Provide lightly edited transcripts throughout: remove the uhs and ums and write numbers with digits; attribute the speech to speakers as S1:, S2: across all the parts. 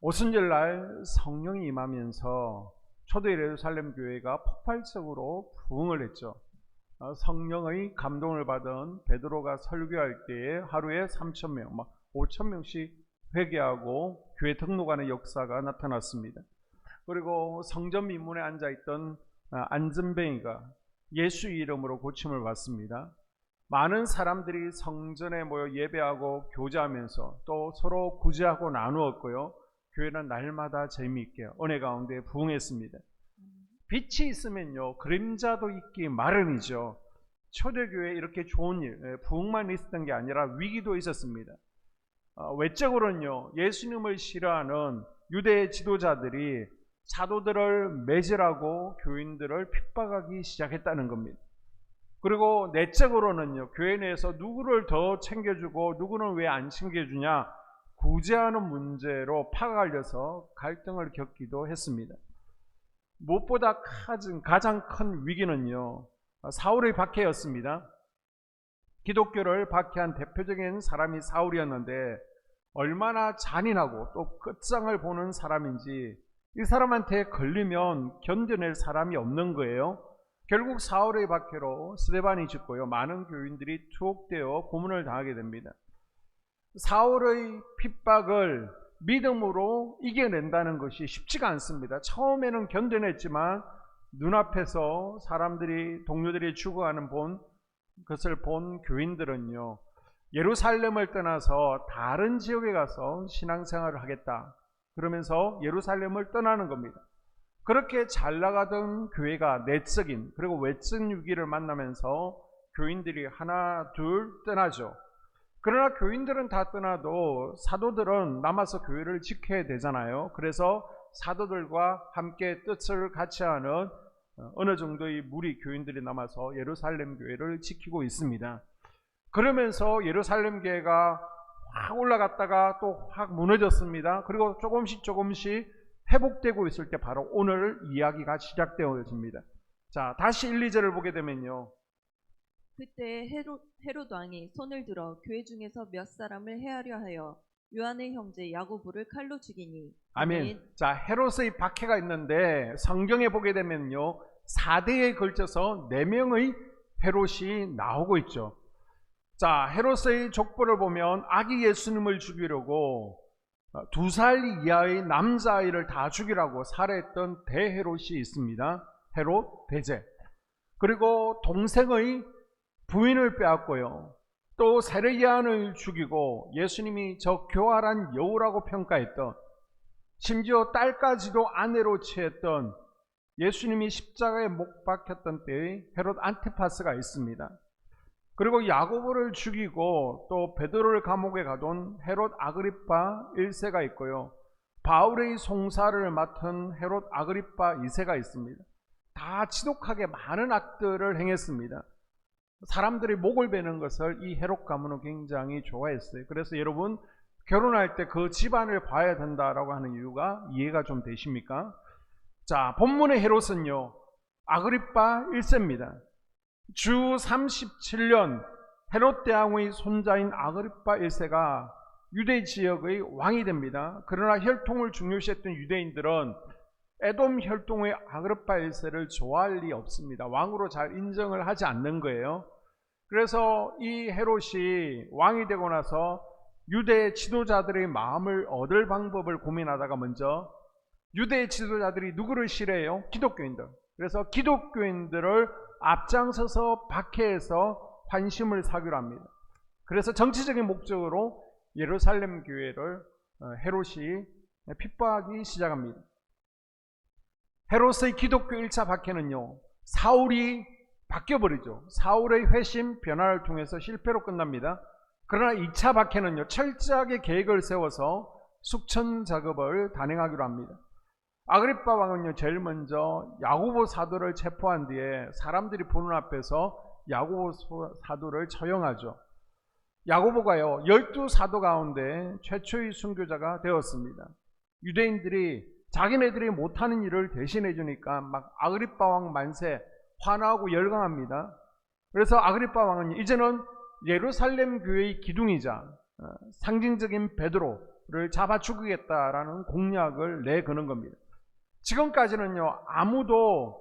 S1: 오순절날 성령이 임하면서 초대 예루살렘 교회가 폭발적으로 부흥을 했죠. 성령의 감동을 받은 베드로가 설교할 때에 하루에 3,000명, 5,000명씩 회개하고 교회 등록하는 역사가 나타났습니다. 그리고 성전 민문에 앉아있던 안전뱅이가 예수 이름으로 고침을 받습니다. 많은 사람들이 성전에 모여 예배하고 교제하면서 또 서로 구제하고 나누었고요. 교회는 날마다 재미있게 은혜 가운데 부흥했습니다. 빛이 있으면요 그림자도 있기 마련이죠. 초대교회에 이렇게 좋은 일, 부흥만 있었던 게 아니라 위기도 있었습니다. 외적으로는요 예수님을 싫어하는 유대 지도자들이 사도들을 매질하고 교인들을 핍박하기 시작했다는 겁니다. 그리고 내적으로는요 교회 내에서 누구를 더 챙겨주고 누구는 왜 안 챙겨주냐 구제하는 문제로 파갈려서 갈등을 겪기도 했습니다. 무엇보다 가장 큰 위기는요 사울의 박해였습니다. 기독교를 박해한 대표적인 사람이 사울이었는데 얼마나 잔인하고 또 끝장을 보는 사람인지 이 사람한테 걸리면 견뎌낼 사람이 없는 거예요. 결국 사울의 박해로 스데반이 죽고요 많은 교인들이 투옥되어 고문을 당하게 됩니다. 사울의 핍박을 믿음으로 이겨낸다는 것이 쉽지가 않습니다. 처음에는 견뎌냈지만 눈앞에서 사람들이 동료들이 죽어가는 것을 본 교인들은요 예루살렘을 떠나서 다른 지역에 가서 신앙생활을 하겠다 그러면서 예루살렘을 떠나는 겁니다. 그렇게 잘 나가던 교회가 내적인 그리고 외적 위기를 만나면서 교인들이 하나 둘 떠나죠. 그러나 교인들은 다 떠나도 사도들은 남아서 교회를 지켜야 되잖아요. 그래서 사도들과 함께 뜻을 같이 하는 어느 정도의 무리 교인들이 남아서 예루살렘 교회를 지키고 있습니다. 그러면서 예루살렘 교회가 확 올라갔다가 또 확 무너졌습니다. 그리고 조금씩 회복되고 있을 때 바로 오늘 이야기가 시작되어집니다. 자, 다시 1, 2절을 보게 되면요.
S2: 그때 헤롯 왕이 손을 들어 교회 중에서 몇 사람을 해하려 하여 요한의 형제 야고보를 칼로 죽이니.
S1: 아멘. 자, 헤롯의 박해가 있는데 성경에 보게 되면요 4대에 걸쳐서 4명의 헤롯이 나오고 있죠. 자, 헤롯의 족보를 보면 아기 예수님을 죽이려고 2살 이하의 남자아이를 다 죽이라고 살해했던 대헤롯이 있습니다. 헤롯 대제. 그리고 동생의 부인을 빼앗고요. 또 세례요한을 죽이고 예수님이 저 교활한 여우라고 평가했던 심지어 딸까지도 아내로 취했던 예수님이 십자가에 못 박혔던 때의 헤롯 안티파스가 있습니다. 그리고 야고보를 죽이고 또 베드로를 감옥에 가둔 헤롯 아그리파 1세가 있고요. 바울의 송사를 맡은 헤롯 아그리파 2세가 있습니다. 다 지독하게 많은 악들을 행했습니다. 사람들이 목을 베는 것을 이 헤롯 가문은 굉장히 좋아했어요. 그래서 여러분 결혼할 때 그 집안을 봐야 된다라고 하는 이유가 이해가 좀 되십니까? 자, 본문의 헤롯은요 아그리파 1세입니다. 주 37년 헤롯 대왕의 손자인 아그리파 1세가 유대 지역의 왕이 됩니다. 그러나 혈통을 중요시했던 유대인들은 에돔 혈통의 아그리파 1세를 좋아할 리 없습니다. 왕으로 잘 인정을 하지 않는 거예요. 그래서 이 헤롯이 왕이 되고 나서 유대 지도자들의 마음을 얻을 방법을 고민하다가 먼저 유대 지도자들이 누구를 싫어해요? 기독교인들. 그래서 기독교인들을 앞장서서 박해해서 환심을 사기로 합니다. 그래서 정치적인 목적으로 예루살렘 교회를 헤롯이 핍박하기 시작합니다. 헤롯의 기독교 1차 박해는요 사울이 바뀌어버리죠. 사울의 회심 변화를 통해서 실패로 끝납니다. 그러나 2차 박해는요 철저하게 계획을 세워서 숙청 작업을 단행하기로 합니다. 아그리파 왕은요 제일 먼저 야고보 사도를 체포한 뒤에 사람들이 보는 앞에서 야고보 사도를 처형하죠. 야고보가요 12사도 가운데 최초의 순교자가 되었습니다. 유대인들이 자기네들이 못하는 일을 대신해 주니까 막 아그리파 왕 만세 환호하고 열광합니다. 그래서 아그리파 왕은 이제는 예루살렘 교회의 기둥이자 상징적인 베드로 베드로를 잡아 죽이겠다라는 공약을 내거는 겁니다. 지금까지는요, 아무도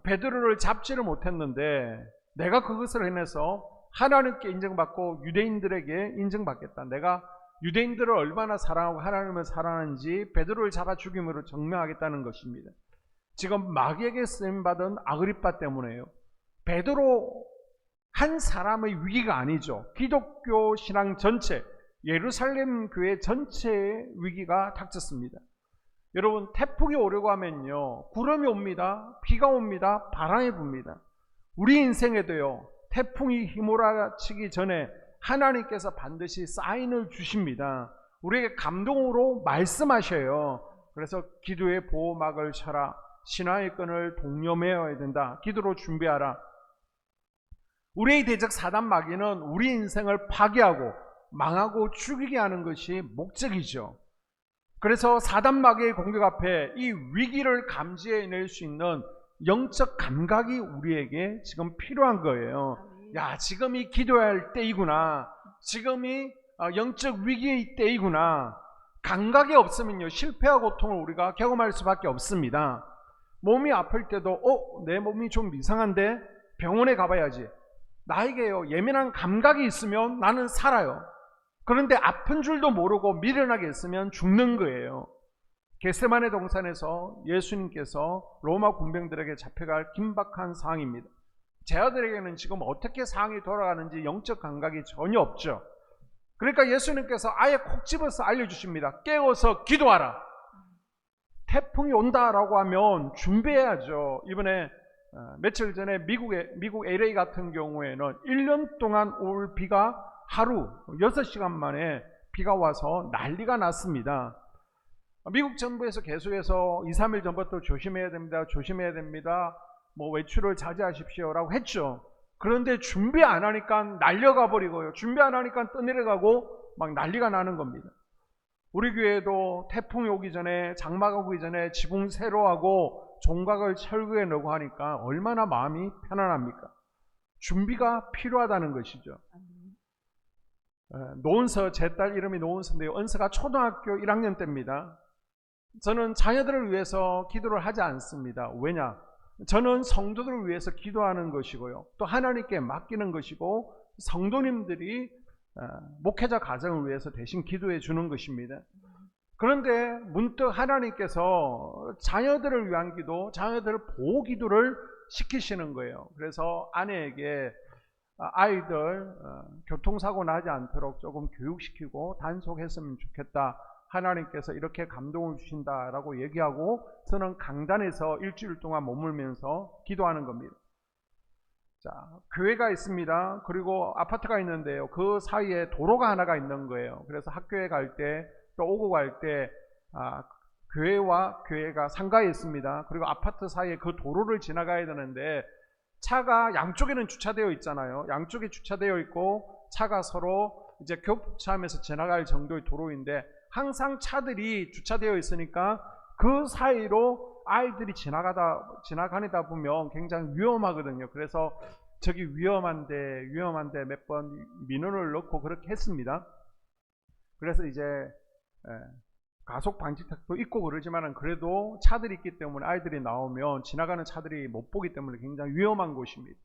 S1: 베드로를 잡지를 못했는데 내가 그것을 해내서 하나님께 인정받고 유대인들에게 인정받겠다. 내가 유대인들을 얼마나 사랑하고 하나님을 사랑하는지 베드로를 잡아 죽임으로 증명하겠다는 것입니다. 지금 마귀에게 쓰임받은 아그리빠 때문에요. 베드로 한 사람의 위기가 아니죠. 기독교 신앙 전체, 예루살렘 교회 전체의 위기가 닥쳤습니다. 여러분, 태풍이 오려고 하면요, 구름이 옵니다, 비가 옵니다, 바람이 붑니다. 우리 인생에도요, 태풍이 휘몰아치기 전에 하나님께서 반드시 사인을 주십니다. 우리에게 감동으로 말씀하셔요. 그래서 기도의 보호막을 쳐라, 신앙의 끈을 동여매어야 된다, 기도로 준비하라. 우리의 대적 사단 마귀는 우리 인생을 파괴하고 망하고 죽이게 하는 것이 목적이죠. 그래서 사단 마귀의 공격 앞에 이 위기를 감지해낼 수 있는 영적 감각이 우리에게 지금 필요한 거예요. 야, 지금이 기도해야 할 때이구나. 지금이 영적 위기의 때이구나. 감각이 없으면요, 실패와 고통을 우리가 경험할 수밖에 없습니다. 몸이 아플 때도 내 몸이 좀 이상한데 병원에 가봐야지. 나에게요, 예민한 감각이 있으면 나는 살아요. 그런데 아픈 줄도 모르고 미련하게 있으면 죽는 거예요. 겟세마네 동산에서 예수님께서 로마 군병들에게 잡혀갈 긴박한 상황입니다. 제 아들에게는 지금 어떻게 상황이 돌아가는지 영적 감각이 전혀 없죠. 그러니까 예수님께서 아예 콕 집어서 알려주십니다. 깨워서 기도하라. 태풍이 온다라고 하면 준비해야죠. 이번에 며칠 전에 미국 LA 같은 경우에는 1년 동안 올 비가 하루 6시간 만에 비가 와서 난리가 났습니다. 미국 정부에서 계속해서 2, 3일 전부터 조심해야 됩니다. 조심해야 됩니다. 외출을 자제하십시오라고 했죠. 그런데 준비 안 하니까 날려가 버리고요. 준비 안 하니까 떠내려가고 막 난리가 나는 겁니다. 우리 교회도 태풍이 오기 전에, 장마가 오기 전에 지붕 세로하고 종각을 철거해 놓고 하니까 얼마나 마음이 편안합니까? 준비가 필요하다는 것이죠. 노은서, 제 딸 이름이 노은서인데요, 은서가 초등학교 1학년 때입니다. 저는 자녀들을 위해서 기도를 하지 않습니다. 왜냐? 저는 성도들을 위해서 기도하는 것이고요, 또 하나님께 맡기는 것이고, 성도님들이 목회자 가정을 위해서 대신 기도해 주는 것입니다. 그런데 문득 하나님께서 자녀들을 위한 기도, 자녀들을 보호 기도를 시키시는 거예요. 그래서 아내에게 아이들 교통사고 나지 않도록 조금 교육시키고 단속했으면 좋겠다, 하나님께서 이렇게 감동을 주신다라고 얘기하고, 저는 강단에서 일주일 동안 머물면서 기도하는 겁니다. 자, 교회가 있습니다. 그리고 아파트가 있는데요, 그 사이에 도로가 하나가 있는 거예요. 그래서 학교에 갈 때, 또 오고 갈 때 교회와 교회가 상가에 있습니다. 그리고 아파트 사이에 그 도로를 지나가야 되는데, 차가 양쪽에는 주차되어 있잖아요. 양쪽에 주차되어 있고 차가 서로 이제 교차하면서 지나갈 정도의 도로인데, 항상 차들이 주차되어 있으니까 그 사이로 아이들이 지나가다 보면 굉장히 위험하거든요. 그래서 저기 위험한데 몇 번 민원을 넣고 그렇게 했습니다. 그래서 이제 가속 방지턱도 있고 그러지만은 그래도 차들이 있기 때문에 아이들이 나오면 지나가는 차들이 못 보기 때문에 굉장히 위험한 곳입니다.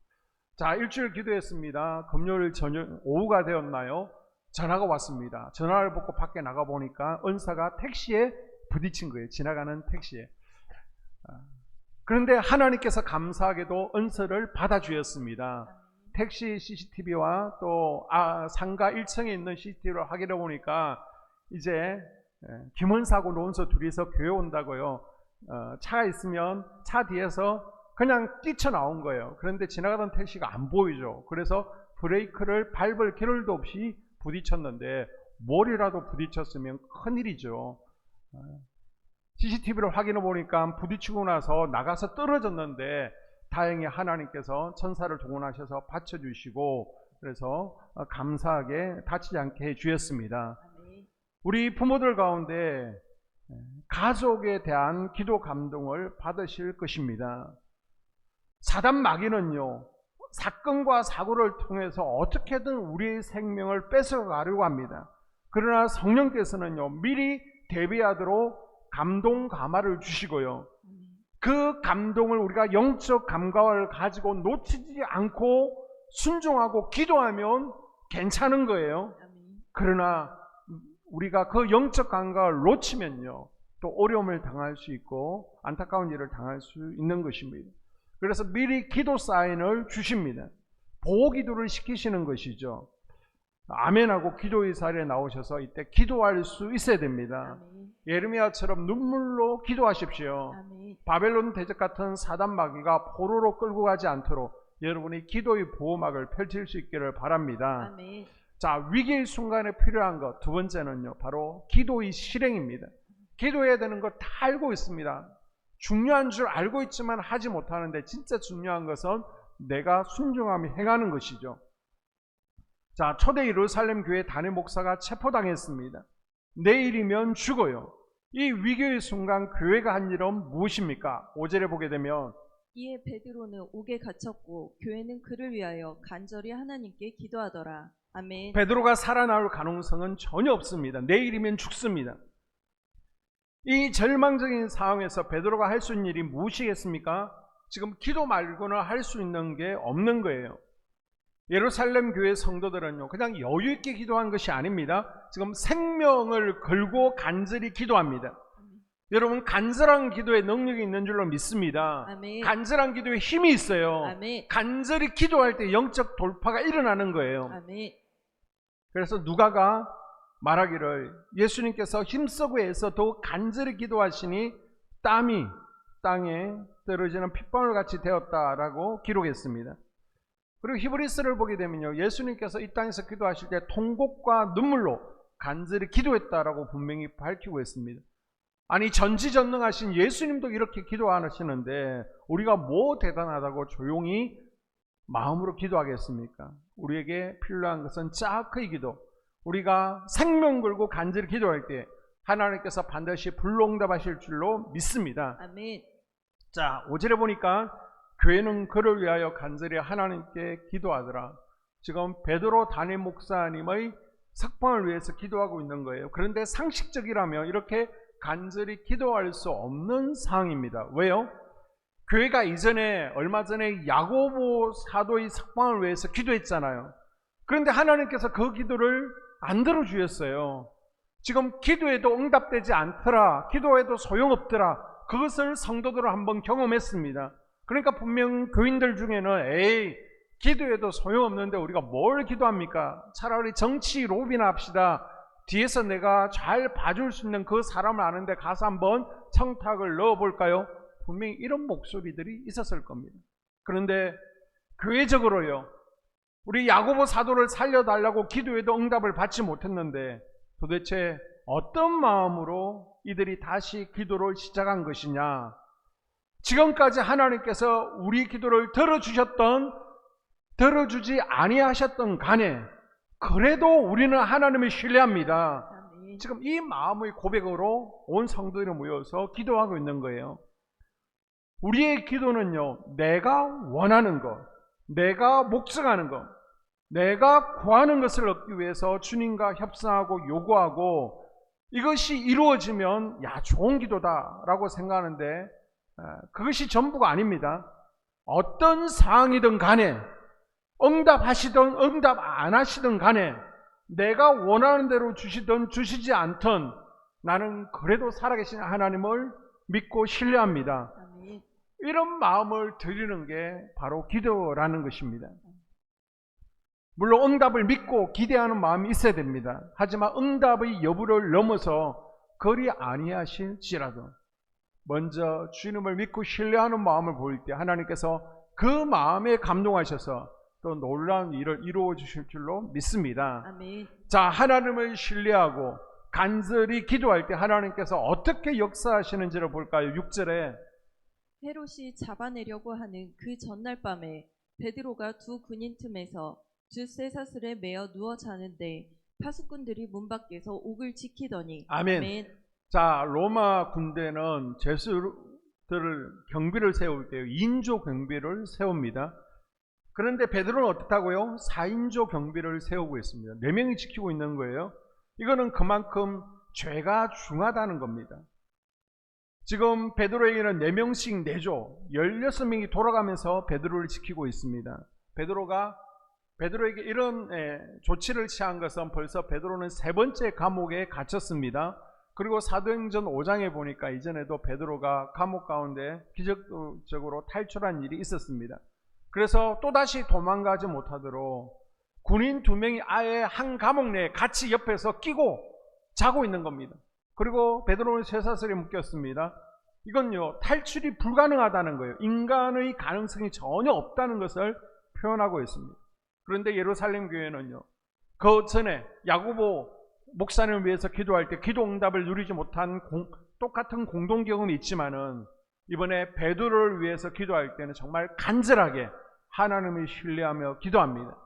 S1: 자, 일주일 기도했습니다. 금요일 저녁 오후가 되었나요? 전화가 왔습니다. 전화를 받고 밖에 나가 보니까 은사가 택시에 부딪힌 거예요. 지나가는 택시에. 그런데 하나님께서 감사하게도 은사를 받아주셨습니다. 택시 CCTV와 또 상가 1층에 있는 CCTV를 확인해 보니까 이제 김은사하고 노은서 둘이서 교회 온다고요. 차가 있으면 차 뒤에서 그냥 뛰쳐나온 거예요. 그런데 지나가던 택시가 안 보이죠. 그래서 브레이크를 밟을 겨를도 없이 부딪혔는데, 머리라도 부딪혔으면 큰일이죠. CCTV를 확인해 보니까 부딪히고 나서 나가서 떨어졌는데, 다행히 하나님께서 천사를 동원하셔서 받쳐주시고, 그래서 감사하게 다치지 않게 해주셨습니다. 우리 부모들 가운데 가족에 대한 기도 감동을 받으실 것입니다. 사단 마귀는요, 사건과 사고를 통해서 어떻게든 우리의 생명을 뺏어가려고 합니다. 그러나 성령께서는요, 미리 대비하도록 감동 감화를 주시고요. 그 감동을 우리가 영적 감각을 가지고 놓치지 않고 순종하고 기도하면 괜찮은 거예요. 그러나 우리가 그 영적 감각을 놓치면요, 또 어려움을 당할 수 있고 안타까운 일을 당할 수 있는 것입니다. 그래서 미리 기도 사인을 주십니다. 보호 기도를 시키시는 것이죠. 아멘하고 기도의 자리에 나오셔서 이때 기도할 수 있어야 됩니다. 예레미야처럼 눈물로 기도하십시오. 바벨론 대적 같은 사단 마귀가 포로로 끌고 가지 않도록 여러분이 기도의 보호막을 펼칠 수 있기를 바랍니다.
S2: 아멘.
S1: 자, 위기의 순간에 필요한 것 두 번째는요, 바로 기도의 실행입니다. 기도해야 되는 거 다 알고 있습니다. 중요한 줄 알고 있지만 하지 못하는데 진짜 중요한 것은 내가 순종하며 행하는 것이죠. 자, 초대 예루살렘 교회 담임 목사가 체포당했습니다. 내일이면 죽어요. 이 위기의 순간 교회가 한 일은 무엇입니까? 5절에 보게 되면
S2: 이에 베드로는 옥에 갇혔고 교회는 그를 위하여 간절히 하나님께 기도하더라. 아멘.
S1: 베드로가 살아나올 가능성은 전혀 없습니다. 내일이면 죽습니다. 이 절망적인 상황에서 베드로가 할 수 있는 일이 무엇이겠습니까? 지금 기도 말고는 할 수 있는 게 없는 거예요. 예루살렘 교회 성도들은요, 그냥 여유 있게 기도한 것이 아닙니다. 지금 생명을 걸고 간절히 기도합니다. 여러분, 간절한 기도에 능력이 있는 줄로 믿습니다.
S2: 아멘.
S1: 간절한 기도에 힘이 있어요.
S2: 아멘.
S1: 간절히 기도할 때 영적 돌파가 일어나는 거예요.
S2: 아멘.
S1: 그래서 누가가 말하기를 예수님께서 힘쓰고 해서 더욱 간절히 기도하시니 땀이 땅에 떨어지는 핏방울 같이 되었다라고 기록했습니다. 그리고 히브리서를 보게 되면요, 예수님께서 이 땅에서 기도하실 때 통곡과 눈물로 간절히 기도했다라고 분명히 밝히고 있습니다. 아니, 전지전능하신 예수님도 이렇게 기도 안 하시는데 우리가 뭐 대단하다고 조용히 마음으로 기도하겠습니까? 우리에게 필요한 것은 짜크의 기도, 우리가 생명 걸고 간절히 기도할 때 하나님께서 반드시 불응답하실 줄로 믿습니다.
S2: 아멘.
S1: 자, 5절에 보니까 교회는 그를 위하여 간절히 하나님께 기도하더라. 지금 베드로 담임 목사님의 석방을 위해서 기도하고 있는 거예요. 그런데 상식적이라면 이렇게 간절히 기도할 수 없는 상황입니다. 왜요? 교회가 이전에 얼마 전에 야고보 사도의 석방을 위해서 기도했잖아요. 그런데 하나님께서 그 기도를 안 들어주셨어요. 지금 기도해도 응답되지 않더라, 기도해도 소용없더라, 그것을 성도들은 한번 경험했습니다. 그러니까 분명 교인들 중에는 에이, 기도해도 소용없는데 우리가 뭘 기도합니까? 차라리 정치 로비나 합시다. 뒤에서 내가 잘 봐줄 수 있는 그 사람을 아는데 가서 한번 청탁을 넣어볼까요? 분명히 이런 목소리들이 있었을 겁니다. 그런데 교회적으로요, 우리 야고보 사도를 살려달라고 기도해도 응답을 받지 못했는데 도대체 어떤 마음으로 이들이 다시 기도를 시작한 것이냐? 지금까지 하나님께서 우리 기도를 들어주지 아니하셨던 간에 그래도 우리는 하나님을 신뢰합니다.
S2: 아멘.
S1: 지금 이 마음의 고백으로 온 성도들이 모여서 기도하고 있는 거예요. 우리의 기도는요, 내가 원하는 것, 내가 묵상하는 것, 내가 구하는 것을 얻기 위해서 주님과 협상하고 요구하고 이것이 이루어지면 야, 좋은 기도다라고 생각하는데 그것이 전부가 아닙니다. 어떤 상황이든 간에 응답하시든 응답 안 하시든 간에 내가 원하는 대로 주시든 주시지 않든 나는 그래도 살아계신 하나님을 믿고 신뢰합니다.
S2: 아멘.
S1: 이런 마음을 드리는 게 바로 기도라는 것입니다. 물론 응답을 믿고 기대하는 마음이 있어야 됩니다. 하지만 응답의 여부를 넘어서 그리 아니하실지라도 먼저 주님을 믿고 신뢰하는 마음을 보일 때 하나님께서 그 마음에 감동하셔서 또 놀라운 일을 이루어 주실 줄로 믿습니다.
S2: 아멘.
S1: 자, 하나님을 신뢰하고 간절히 기도할 때 하나님께서 어떻게 역사하시는지를 볼까요? 6절에
S2: 헤롯이 잡아내려고 하는 그 전날 밤에 베드로가 두 군인 틈에서 주 쇠사슬에 매어 누워 자는데 파수꾼들이 문 밖에서 옥을 지키더니
S1: 아멘. 자, 로마 군대는 죄수들을 경비를 세울 때 인조 경비를 세웁니다. 그런데 베드로는 어떻다고요? 4인조 경비를 세우고 있습니다. 4명이 지키고 있는 거예요. 이거는 그만큼 죄가 중하다는 겁니다. 지금 베드로에게는 4명씩 내조 16명이 돌아가면서 베드로를 지키고 있습니다. 베드로에게 이런 조치를 취한 것은 벌써 베드로는 3번째 감옥에 갇혔습니다. 그리고 사도행전 5장에 보니까 이전에도 베드로가 감옥 가운데 기적적으로 탈출한 일이 있었습니다. 그래서 또다시 도망가지 못하도록 군인 2명이 아예 한 감옥 내에 같이 옆에서 끼고 자고 있는 겁니다. 그리고 베드로는 쇠사슬에 묶였습니다. 이건요, 탈출이 불가능하다는 거예요. 인간의 가능성이 전혀 없다는 것을 표현하고 있습니다. 그런데 예루살렘 교회는요, 그 전에 야고보 목사님을 위해서 기도할 때 기도 응답을 누리지 못한 똑같은 공동 경험이 있지만은 이번에 베드로를 위해서 기도할 때는 정말 간절하게 하나님을 신뢰하며 기도합니다.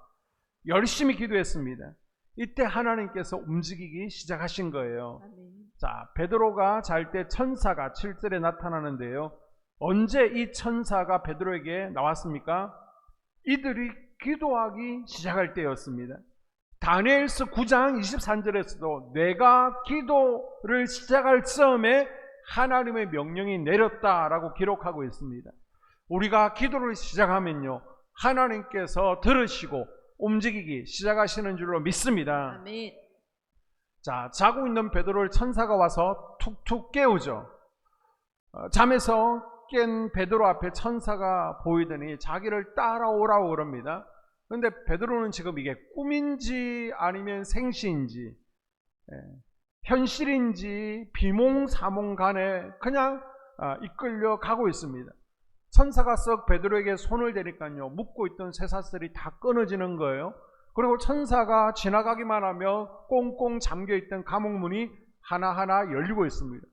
S1: 열심히 기도했습니다. 이때 하나님께서 움직이기 시작하신 거예요.
S2: 아멘.
S1: 자, 베드로가 잘 때 천사가 7절에 나타나는데요. 언제 이 천사가 베드로에게 나왔습니까? 이들이 기도하기 시작할 때였습니다. 다니엘서 9장 23절에서도 내가 기도를 시작할 즈음에 하나님의 명령이 내렸다라고 기록하고 있습니다. 우리가 기도를 시작하면요, 하나님께서 들으시고 움직이기 시작하시는 줄로 믿습니다.
S2: 아멘.
S1: 자, 자고 있는 베드로를 천사가 와서 툭툭 깨우죠. 잠에서 깬 베드로 앞에 천사가 보이더니 자기를 따라오라고 그럽니다. 그런데 베드로는 지금 이게 꿈인지 아니면 생시인지 현실인지 비몽사몽 간에 그냥 이끌려 가고 있습니다. 천사가 썩 베드로에게 손을 대니까요, 묶고 있던 쇠사슬이 다 끊어지는 거예요. 그리고 천사가 지나가기만 하며 꽁꽁 잠겨있던 감옥문이 하나하나 열리고 있습니다.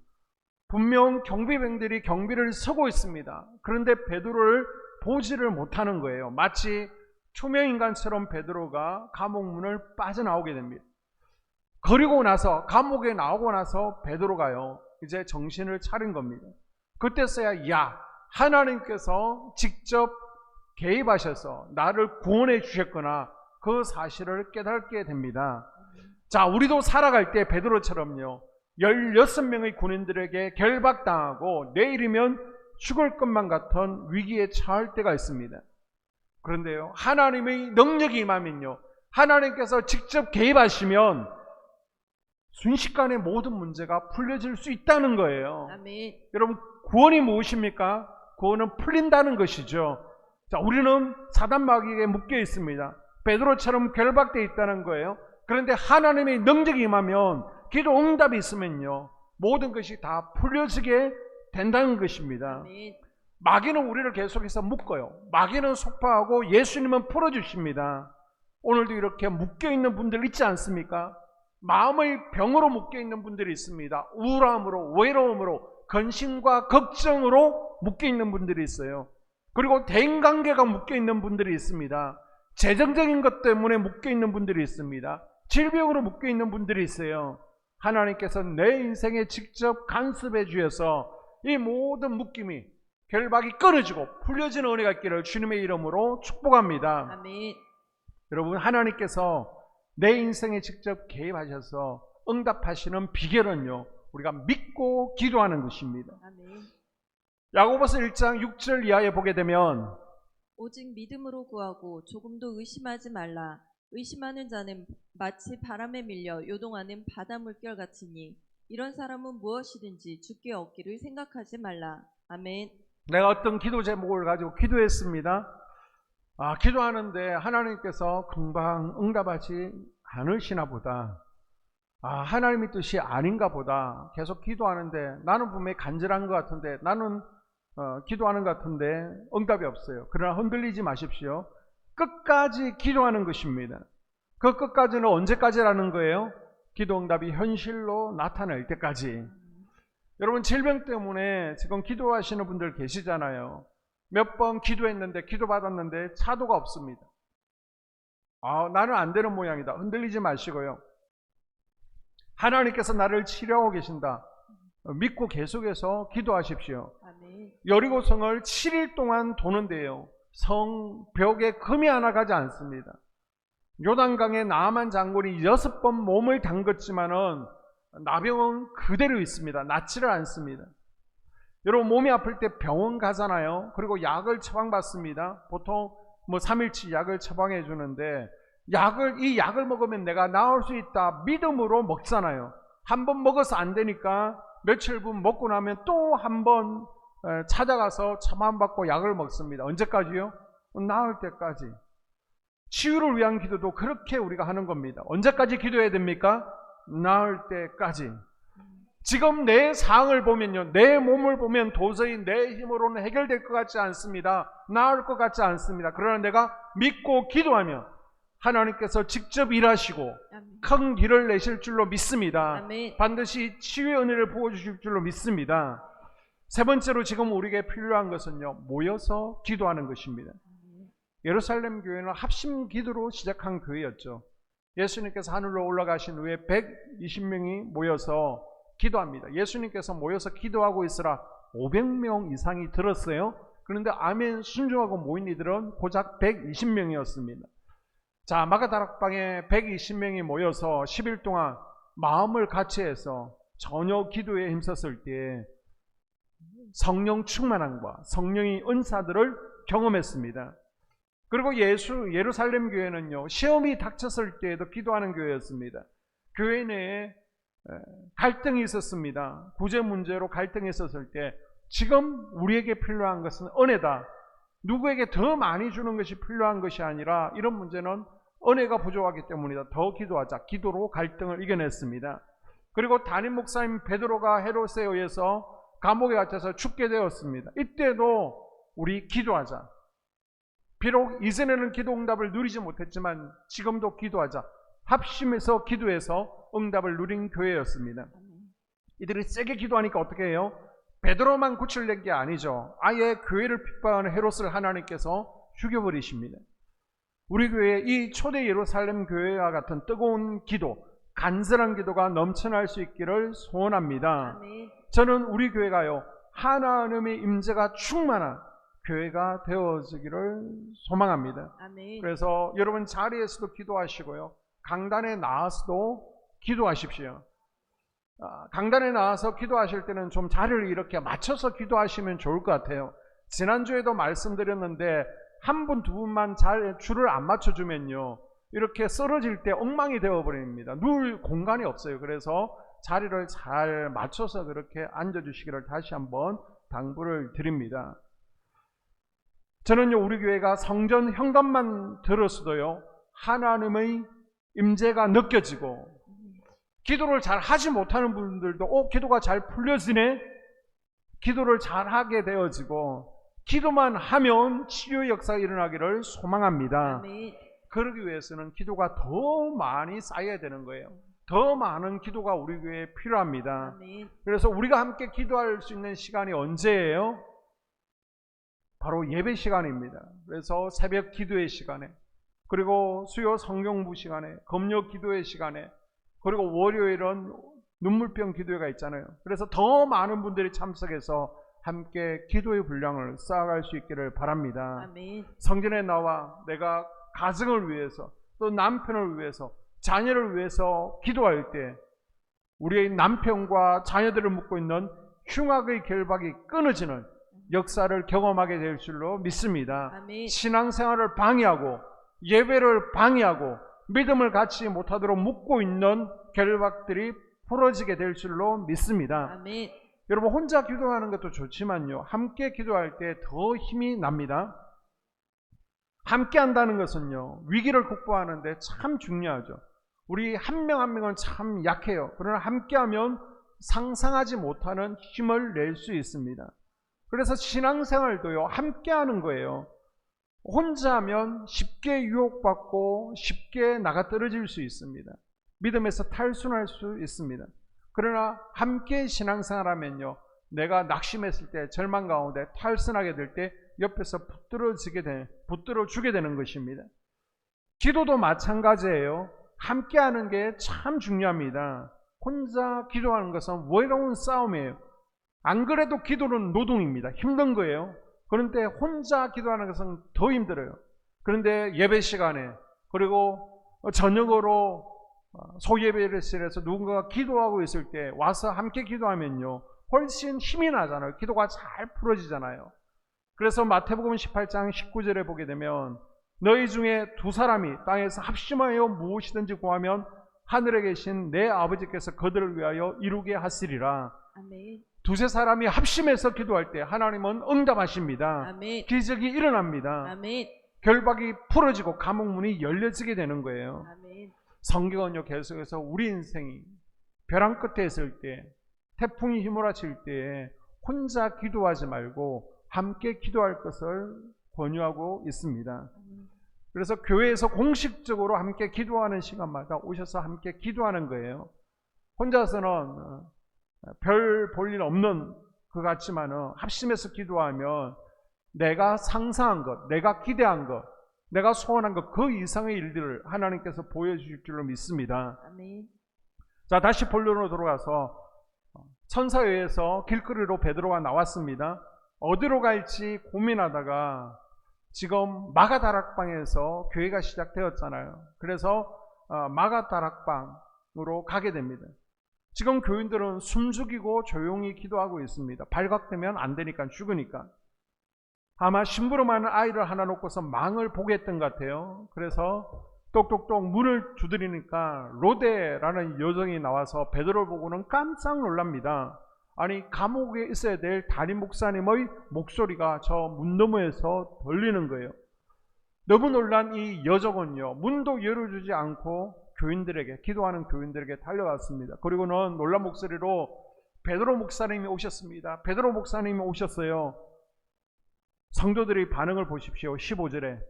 S1: 분명 경비병들이 경비를 서고 있습니다. 그런데 베드로를 보지를 못하는 거예요. 마치 투명인간처럼 베드로가 감옥문을 빠져나오게 됩니다. 그리고 나서 감옥에 나오고 나서 베드로가요, 이제 정신을 차린 겁니다. 그때서야 하나님께서 직접 개입하셔서 나를 구원해 주셨구나, 그 사실을 깨닫게 됩니다. 자, 우리도 살아갈 때 베드로처럼요, 16명의 군인들에게 결박당하고 내일이면 죽을 것만 같은 위기에 처할 때가 있습니다. 그런데요, 하나님의 능력이 임하면요, 하나님께서 직접 개입하시면 순식간에 모든 문제가 풀려질 수 있다는 거예요.
S2: 아멘.
S1: 여러분, 구원이 무엇입니까? 구원은 풀린다는 것이죠. 자, 우리는 사단 마귀에게 묶여 있습니다. 베드로처럼 결박되어 있다는 거예요. 그런데 하나님의 능력이 임하면, 기도 응답이 있으면요, 모든 것이 다 풀려지게 된다는 것입니다.
S2: 아멘.
S1: 마귀는 우리를 계속해서 묶어요. 마귀는 속파하고 예수님은 풀어주십니다. 오늘도 이렇게 묶여있는 분들 있지 않습니까? 마음의 병으로 묶여있는 분들이 있습니다. 우울함으로, 외로움으로, 근심과 걱정으로 묶여있는 분들이 있어요. 그리고 대인관계가 묶여있는 분들이 있습니다. 재정적인 것 때문에 묶여있는 분들이 있습니다. 질병으로 묶여있는 분들이 있어요. 하나님께서 내 인생에 직접 간섭해 주셔서 이 모든 묶임이, 결박이 끊어지고 풀려지는 은혜가 있기를 주님의 이름으로 축복합니다.
S2: 아멘.
S1: 여러분, 하나님께서 내 인생에 직접 개입하셔서 응답하시는 비결은요, 우리가 믿고 기도하는 것입니다.
S2: 아멘.
S1: 야고보서 1장 6절 이하에 보게 되면
S2: 오직 믿음으로 구하고 조금도 의심하지 말라. 의심하는 자는 마치 바람에 밀려 요동하는 바다 물결 같으니 이런 사람은 무엇이든지 주께 얻기를 생각하지 말라. 아멘.
S1: 내가 어떤 기도 제목을 가지고 기도했습니다. 기도하는데 하나님께서 금방 응답하지 않으시나 보다. 하나님의 뜻이 아닌가 보다. 계속 기도하는데 나는 분명히 간절한 것 같은데, 나는 기도하는 것 같은데 응답이 없어요. 그러나 흔들리지 마십시오. 끝까지 기도하는 것입니다. 그 끝까지는 언제까지라는 거예요? 기도 응답이 현실로 나타날 때까지. 여러분, 질병 때문에 지금 기도하시는 분들 계시잖아요. 몇 번 기도했는데, 기도받았는데 차도가 없습니다. 나는 안 되는 모양이다. 흔들리지 마시고요. 하나님께서 나를 치료하고 계신다. 믿고 계속해서 기도하십시오.
S2: 아멘.
S1: 여리고성을 7일 동안 도는데요, 성벽에 금이 하나 가지 않습니다. 요단강에 나아만 장군이 6번 몸을 담갔지만은 나병은 그대로 있습니다. 낫지를 않습니다. 여러분 몸이 아플 때 병원 가잖아요. 그리고 약을 처방받습니다. 보통 3일치 약을 처방해 주는데 이 약을 먹으면 내가 나을 수 있다 믿음으로 먹잖아요. 한 번 먹어서 안 되니까 며칠 분 먹고 나면 또 한 번 찾아가서 처방받고 약을 먹습니다. 언제까지요? 나을 때까지. 치유를 위한 기도도 그렇게 우리가 하는 겁니다. 언제까지 기도해야 됩니까? 나을 때까지. 지금 내 상황을 보면요, 내 몸을 보면 도저히 내 힘으로는 해결될 것 같지 않습니다. 나을 것 같지 않습니다. 그러나 내가 믿고 기도하면 하나님께서 직접 일하시고
S2: 아멘.
S1: 큰 길을 내실 줄로 믿습니다.
S2: 아멘.
S1: 반드시 치유의 은혜를 부어주실 줄로 믿습니다. 세 번째로 지금 우리에게 필요한 것은요, 모여서 기도하는 것입니다. 예루살렘 교회는 합심 기도로 시작한 교회였죠. 예수님께서 하늘로 올라가신 후에 120명이 모여서 기도합니다. 예수님께서 모여서 기도하고 있으라 500명 이상이 들었어요. 그런데 아멘 순종하고 모인 이들은 고작 120명이었습니다. 자, 마가다락방에 120명이 모여서 10일 동안 마음을 같이 해서 전혀 기도에 힘썼을 때 성령 충만함과 성령의 은사들을 경험했습니다. 그리고 예루살렘 교회는요, 시험이 닥쳤을 때에도 기도하는 교회였습니다. 교회 내에 갈등이 있었습니다. 구제 문제로 갈등이 있었을 때 지금 우리에게 필요한 것은 은혜다. 누구에게 더 많이 주는 것이 필요한 것이 아니라 이런 문제는 은혜가 부족하기 때문이다. 더 기도하자. 기도로 갈등을 이겨냈습니다. 그리고 담임 목사님 베드로가 헤롯에 의해서 감옥에 갇혀서 죽게 되었습니다. 이때도 우리 기도하자. 비록 이전에는 기도 응답을 누리지 못했지만 지금도 기도하자. 합심해서 기도해서 응답을 누린 교회였습니다. 이들이 세게 기도하니까 어떻게 해요? 베드로만 구출된 게 아니죠. 아예 교회를 핍박하는 헤롯을 하나님께서 죽여버리십니다. 우리 교회 이 초대 예루살렘 교회와 같은 뜨거운 기도, 간절한 기도가 넘쳐날 수 있기를 소원합니다.
S2: 아멘.
S1: 저는 우리 교회가요, 하나님의 임재가 충만한 교회가 되어지기를 소망합니다.
S2: 아멘.
S1: 그래서 여러분 자리에서도 기도하시고요, 강단에 나와서도 기도하십시오. 강단에 나와서 기도하실 때는 좀 자리를 이렇게 맞춰서 기도하시면 좋을 것 같아요. 지난주에도 말씀드렸는데 한 분, 두 분만 줄을 안 맞춰주면요, 이렇게 쓰러질 때 엉망이 되어버립니다. 누울 공간이 없어요. 그래서 자리를 잘 맞춰서 그렇게 앉아주시기를 다시 한번 당부를 드립니다. 저는요, 우리 교회가 성전 현관만 들었어도요, 하나님의 임재가 느껴지고, 기도를 잘 하지 못하는 분들도 기도가 잘 풀려지네, 기도를 잘 하게 되어지고, 기도만 하면 치유의 역사가 일어나기를 소망합니다.
S2: 아멘.
S1: 그러기 위해서는 기도가 더 많이 쌓여야 되는 거예요. 더 많은 기도가 우리 교회에 필요합니다.
S2: 아멘.
S1: 그래서 우리가 함께 기도할 수 있는 시간이 언제예요? 바로 예배 시간입니다. 그래서 새벽 기도의 시간에, 그리고 수요 성경부 시간에, 금요 기도의 시간에, 그리고 월요일은 눈물병 기도회가 있잖아요. 그래서 더 많은 분들이 참석해서 함께 기도의 분량을 쌓아갈 수 있기를 바랍니다.
S2: 아멘.
S1: 성전에 나와 내가 가정을 위해서, 또 남편을 위해서, 자녀를 위해서 기도할 때 우리의 남편과 자녀들을 묶고 있는 흉악의 결박이 끊어지는 역사를 경험하게 될 줄로 믿습니다.
S2: 아멘.
S1: 신앙생활을 방해하고 예배를 방해하고 믿음을 갖지 못하도록 묶고 있는 결박들이 풀어지게 될 줄로 믿습니다.
S2: 아멘.
S1: 여러분, 혼자 기도하는 것도 좋지만요, 함께 기도할 때 더 힘이 납니다. 함께 한다는 것은요, 위기를 극복하는데 참 중요하죠. 우리 한 명 한 명은 참 약해요. 그러나 함께하면 상상하지 못하는 힘을 낼 수 있습니다. 그래서 신앙생활도요, 함께하는 거예요. 혼자 하면 쉽게 유혹받고 쉽게 나가떨어질 수 있습니다. 믿음에서 탈순할 수 있습니다. 그러나 함께 신앙생활하면요, 내가 낙심했을 때, 절망 가운데 탈선하게 될 때 옆에서 붙들어주게 되는 것입니다. 기도도 마찬가지예요. 함께하는 게 참 중요합니다. 혼자 기도하는 것은 외로운 싸움이에요. 안 그래도 기도는 노동입니다. 힘든 거예요. 그런데 혼자 기도하는 것은 더 힘들어요. 그런데 예배 시간에, 그리고 저녁으로 소예배실에서 누군가가 기도하고 있을 때 와서 함께 기도하면요, 훨씬 힘이 나잖아요. 기도가 잘 풀어지잖아요. 그래서 마태복음 18장 19절에 보게 되면 너희 중에 두 사람이 땅에서 합심하여 무엇이든지 구하면 하늘에 계신 내 아버지께서 그들을 위하여 이루게 하시리라.
S2: 아멘.
S1: 두세 사람이 합심해서 기도할 때 하나님은 응답하십니다.
S2: 아멘.
S1: 기적이 일어납니다.
S2: 아멘.
S1: 결박이 풀어지고 감옥문이 열려지게 되는 거예요.
S2: 아멘.
S1: 성경은요, 계속해서 우리 인생이 벼랑 끝에 있을 때, 태풍이 휘몰아칠 때에 혼자 기도하지 말고 함께 기도할 것을 권유하고 있습니다. 그래서 교회에서 공식적으로 함께 기도하는 시간마다 오셔서 함께 기도하는 거예요. 혼자서는 별 볼 일 없는 것 같지만은 합심해서 기도하면 내가 상상한 것, 내가 기대한 것, 내가 소원한 것, 그 이상의 일들을 하나님께서 보여주실 줄로 믿습니다.
S2: 아멘.
S1: 자, 다시 본론으로 돌아가서 천사에 의해서 길거리로 베드로가 나왔습니다. 어디로 갈지 고민하다가 지금 마가다락방에서 교회가 시작되었잖아요. 그래서 마가다락방으로 가게 됩니다. 지금 교인들은 숨죽이고 조용히 기도하고 있습니다. 발각되면 안 되니까, 죽으니까. 아마 심부름하는 아이를 하나 놓고서 망을 보겠던 것 같아요. 그래서 똑똑똑 문을 두드리니까 로데라는 여성이 나와서 베드로를 보고는 깜짝 놀랍니다. 아니, 감옥에 있어야 될 담임 목사님의 목소리가 저 문 너머에서 들리는 거예요. 너무 놀란 이 여종은요, 문도 열어주지 않고 교인들에게, 기도하는 교인들에게 달려왔습니다. 그리고는 놀란 목소리로 베드로 목사님이 오셨습니다. 베드로 목사님이 오셨어요. 성도들의 반응을 보십시오. 15절에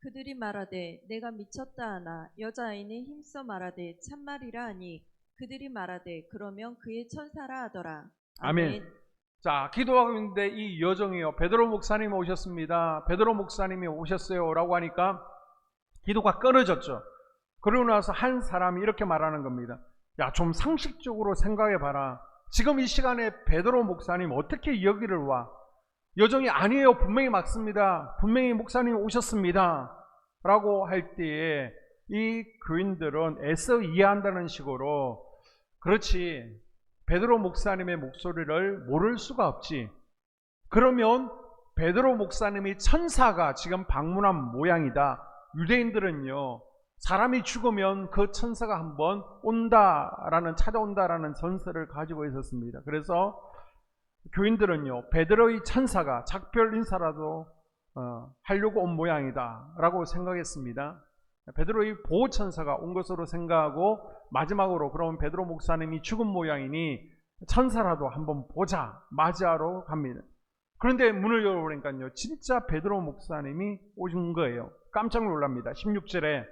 S2: 그들이 말하되 내가 미쳤다 하나 여자아이는 힘써 말하되 참말이라 하니 그들이 말하되 그러면 그의 천사라 하더라.
S1: 아멘. 자, 기도하고 있는데 이 여종이요, 베드로 목사님이 오셨습니다. 베드로 목사님이 오셨어요 라고 하니까 기도가 끊어졌죠. 그러고 나서 한 사람이 이렇게 말하는 겁니다. 야, 좀 상식적으로 생각해 봐라. 지금 이 시간에 베드로 목사님 어떻게 여기를 와? 여종이 아니에요, 분명히 맞습니다, 분명히 목사님이 오셨습니다 라고 할 때에 이 교인들은 애써 이해한다는 식으로, 그렇지, 베드로 목사님의 목소리를 모를 수가 없지. 그러면 베드로 목사님이 천사가 지금 방문한 모양이다. 유대인들은요, 사람이 죽으면 그 천사가 한번 온다라는, 찾아온다라는 전설을 가지고 있었습니다. 그래서 교인들은요, 베드로의 천사가 작별 인사라도 하려고 온 모양이다 라고 생각했습니다. 베드로의 보호천사가 온 것으로 생각하고 마지막으로 그럼 베드로 목사님이 죽은 모양이니 천사라도 한번 보자, 맞이하러 갑니다. 그런데 문을 열어보니까요, 진짜 베드로 목사님이 오신 거예요. 깜짝 놀랍니다. 16절에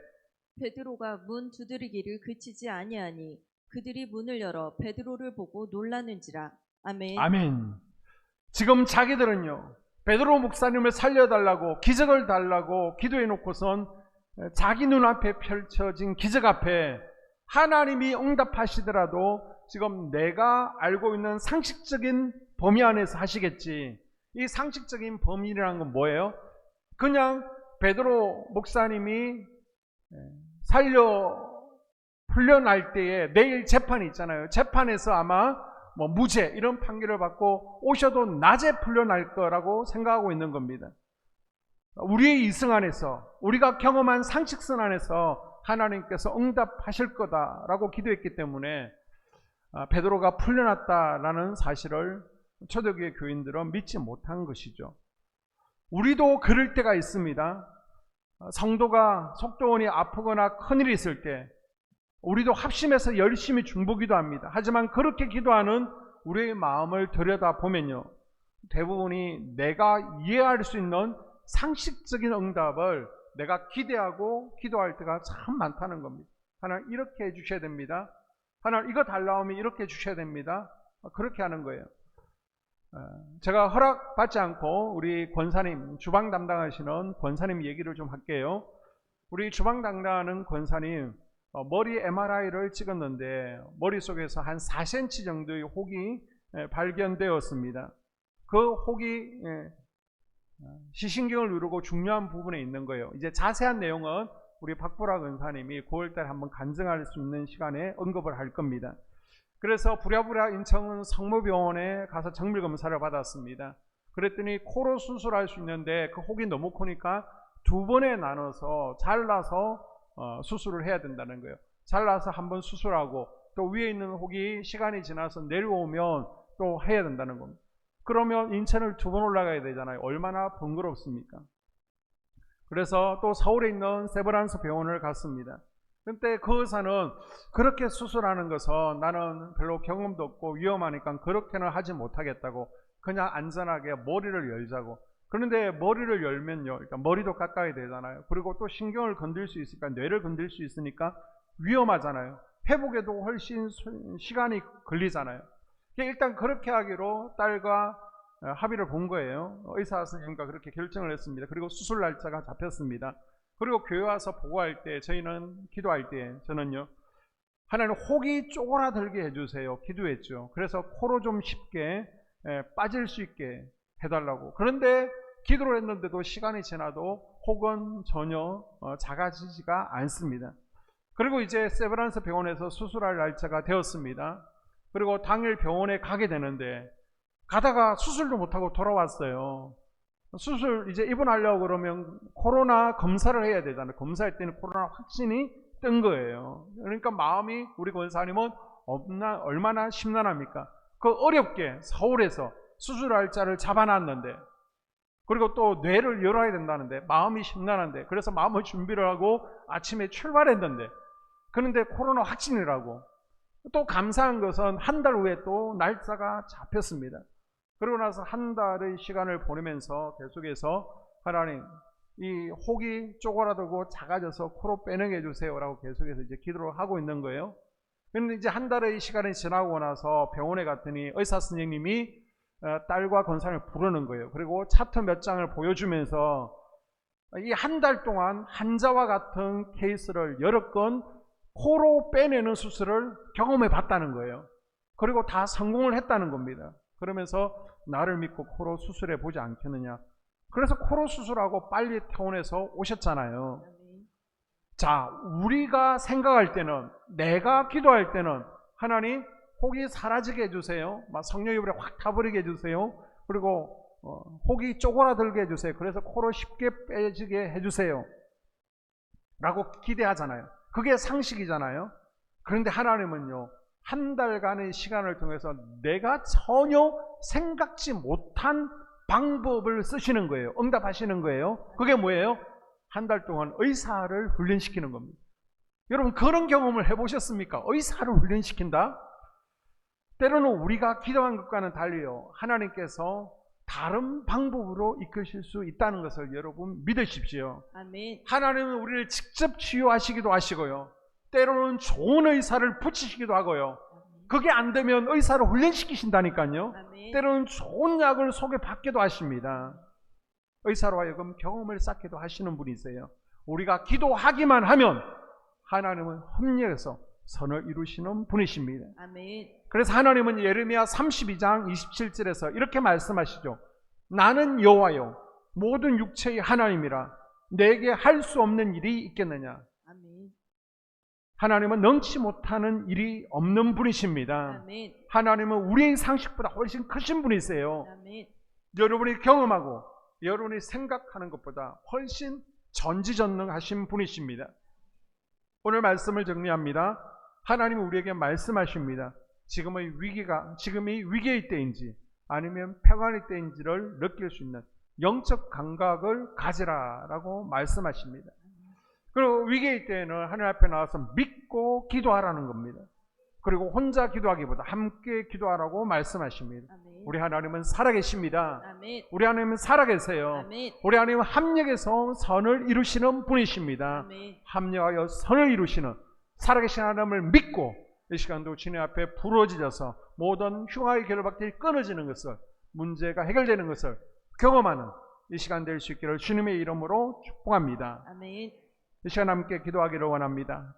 S2: 베드로가 문 두드리기를 그치지 아니하니 그들이 문을 열어 베드로를 보고 놀라는지라. 아멘.
S1: 아멘. 지금 자기들은요, 베드로 목사님을 살려달라고, 기적을 달라고 기도해 놓고선 자기 눈앞에 펼쳐진 기적 앞에 하나님이 응답하시더라도 지금 내가 알고 있는 상식적인 범위 안에서 하시겠지. 이 상식적인 범위라는 건 뭐예요? 그냥 베드로 목사님이 풀려날 때에 내일 재판이 있잖아요. 재판에서 아마 무죄 이런 판결을 받고 오셔도 낮에 풀려날 거라고 생각하고 있는 겁니다. 우리의 이성 안에서, 우리가 경험한 상식선 안에서 하나님께서 응답하실 거다라고 기도했기 때문에 베드로가 풀려났다라는 사실을 초대교회 교인들은 믿지 못한 것이죠. 우리도 그럴 때가 있습니다. 성도가 속도원이 아프거나 큰일이 있을 때 우리도 합심해서 열심히 중보기도 합니다. 하지만 그렇게 기도하는 우리의 마음을 들여다보면요, 대부분이 내가 이해할 수 있는 상식적인 응답을 내가 기대하고 기도할 때가 참 많다는 겁니다. 하나님 이렇게 해주셔야 됩니다. 하나님 이거 달라고 하면 이렇게 해주셔야 됩니다. 그렇게 하는 거예요. 제가 허락받지 않고 우리 권사님, 주방 담당하시는 권사님 얘기를 좀 할게요. 우리 주방 담당하는 권사님 머리 MRI를 찍었는데 머릿속에서 한 4cm 정도의 혹이 발견되었습니다. 그 혹이 시신경을 누르고 중요한 부분에 있는 거예요. 이제 자세한 내용은 우리 박보라 권사님이 9월달에 한번 간증할 수 있는 시간에 언급을 할 겁니다. 그래서 부랴부랴 인천 성모병원에 가서 정밀 검사를 받았습니다. 그랬더니 코로 수술할 수 있는데 그 혹이 너무 크니까 2번에 나눠서 잘라서 수술을 해야 된다는 거예요. 잘라서 한번 수술하고 또 위에 있는 혹이 시간이 지나서 내려오면 또 해야 된다는 겁니다. 그러면 인천을 2번 올라가야 되잖아요. 얼마나 번거롭습니까? 그래서 또 서울에 있는 세브란스 병원을 갔습니다. 근데 그 의사는 그렇게 수술하는 것은 나는 별로 경험도 없고 위험하니까 그렇게는 하지 못하겠다고, 그냥 안전하게 머리를 열자고. 그런데 머리를 열면요, 일단 머리도 깎아야 되잖아요. 그리고 또 신경을 건들 수 있으니까, 뇌를 건들 수 있으니까 위험하잖아요. 회복에도 훨씬 시간이 걸리잖아요. 일단 그렇게 하기로 딸과 합의를 본 거예요. 의사 선생님과 그렇게 결정을 했습니다. 그리고 수술 날짜가 잡혔습니다. 그리고 교회 와서 보고할 때, 저희는 기도할 때 저는요, 하나님 혹이 쪼그라들게 해주세요 기도했죠. 그래서 코로 좀 쉽게 빠질 수 있게 해달라고. 그런데 기도를 했는데도 시간이 지나도 혹은 전혀 작아지지가 않습니다. 그리고 이제 세브란스 병원에서 수술할 날짜가 되었습니다. 그리고 당일 병원에 가게 되는데 가다가 수술도 못하고 돌아왔어요. 수술 이제 입원하려고 그러면 코로나 검사를 해야 되잖아요. 검사할 때는 코로나 확진이 뜬 거예요. 그러니까 마음이, 우리 권사님은 얼마나 심란합니까? 그 어렵게 서울에서 수술할 자를 잡아놨는데, 그리고 또 뇌를 열어야 된다는데 마음이 심란한데, 그래서 마음의 준비를 하고 아침에 출발했는데, 그런데 코로나 확진이라고. 또 감사한 것은 한 달 후에 또 날짜가 잡혔습니다. 그러고 나서 한 달의 시간을 보내면서 계속해서 하나님, 이 혹이 쪼그라들고 작아져서 코로 빼내게 해주세요라고 계속해서 이제 기도를 하고 있는 거예요. 그런데 이제 한 달의 시간이 지나고 나서 병원에 갔더니 의사 선생님이 딸과 권사님을 부르는 거예요. 그리고 차트 몇 장을 보여주면서 이 한 달 동안 환자와 같은 케이스를 여러 건 코로 빼내는 수술을 경험해 봤다는 거예요. 그리고 다 성공을 했다는 겁니다. 그러면서 나를 믿고 코로 수술해 보지 않겠느냐. 그래서 코로 수술하고 빨리 퇴원해서 오셨잖아요. 자, 우리가 생각할 때는, 내가 기도할 때는 하나님 혹이 사라지게 해주세요. 성령의 불에 확 타버리게 해주세요. 그리고 혹이 쪼그라들게 해주세요. 그래서 코로 쉽게 빼지게 해주세요 라고 기대하잖아요. 그게 상식이잖아요. 그런데 하나님은요, 한 달간의 시간을 통해서 내가 전혀 생각지 못한 방법을 쓰시는 거예요. 응답하시는 거예요. 그게 뭐예요? 한 달 동안 의사를 훈련시키는 겁니다. 여러분, 그런 경험을 해보셨습니까? 의사를 훈련시킨다? 때로는 우리가 기도한 것과는 달리요, 하나님께서 다른 방법으로 이끄실 수 있다는 것을 여러분 믿으십시오.
S2: 아멘.
S1: 하나님은 우리를 직접 치유하시기도 하시고요, 때로는 좋은 의사를 붙이시기도 하고요, 그게 안 되면 의사를 훈련시키신다니까요.
S2: 아멘.
S1: 때로는 좋은 약을 소개받기도 하십니다. 의사로 하여금 경험을 쌓기도 하시는 분이세요. 우리가 기도하기만 하면 하나님은 협력해서 선을 이루시는 분이십니다.
S2: 아멘.
S1: 그래서 하나님은 예레미야 32장 27절에서 이렇게 말씀하시죠. 나는 여호와요 모든 육체의 하나님이라 내게 할 수 없는 일이 있겠느냐.
S2: 아멘.
S1: 하나님은 능치 못하는 일이 없는 분이십니다.
S2: 아멘.
S1: 하나님은 우리의 상식보다 훨씬 크신 분이세요.
S2: 아멘.
S1: 여러분이 경험하고 여러분이 생각하는 것보다 훨씬 전지전능하신 분이십니다. 오늘 말씀을 정리합니다. 하나님은 우리에게 말씀하십니다. 지금이 위기의 때인지 아니면 평안의 때인지를 느낄 수 있는 영적 감각을 가지라라고 말씀하십니다. 그리고 위기의 때에는 하늘 앞에 나와서 믿고 기도하라는 겁니다. 그리고 혼자 기도하기보다 함께 기도하라고 말씀하십니다.
S2: 아멘.
S1: 우리 하나님은 살아계십니다.
S2: 아멘.
S1: 우리 하나님은 살아계세요.
S2: 아멘.
S1: 우리 하나님은 합력해서 선을 이루시는 분이십니다.
S2: 아멘.
S1: 합력하여 선을 이루시는 살아계신 하나님을 믿고 이 시간도 주님 앞에 부러지셔서 모든 흉악의 결박들이 끊어지는 것을, 문제가 해결되는 것을 경험하는 이 시간 될 수 있기를 주님의 이름으로 축복합니다.
S2: 아멘.
S1: 이 시간 함께 기도하기를 원합니다.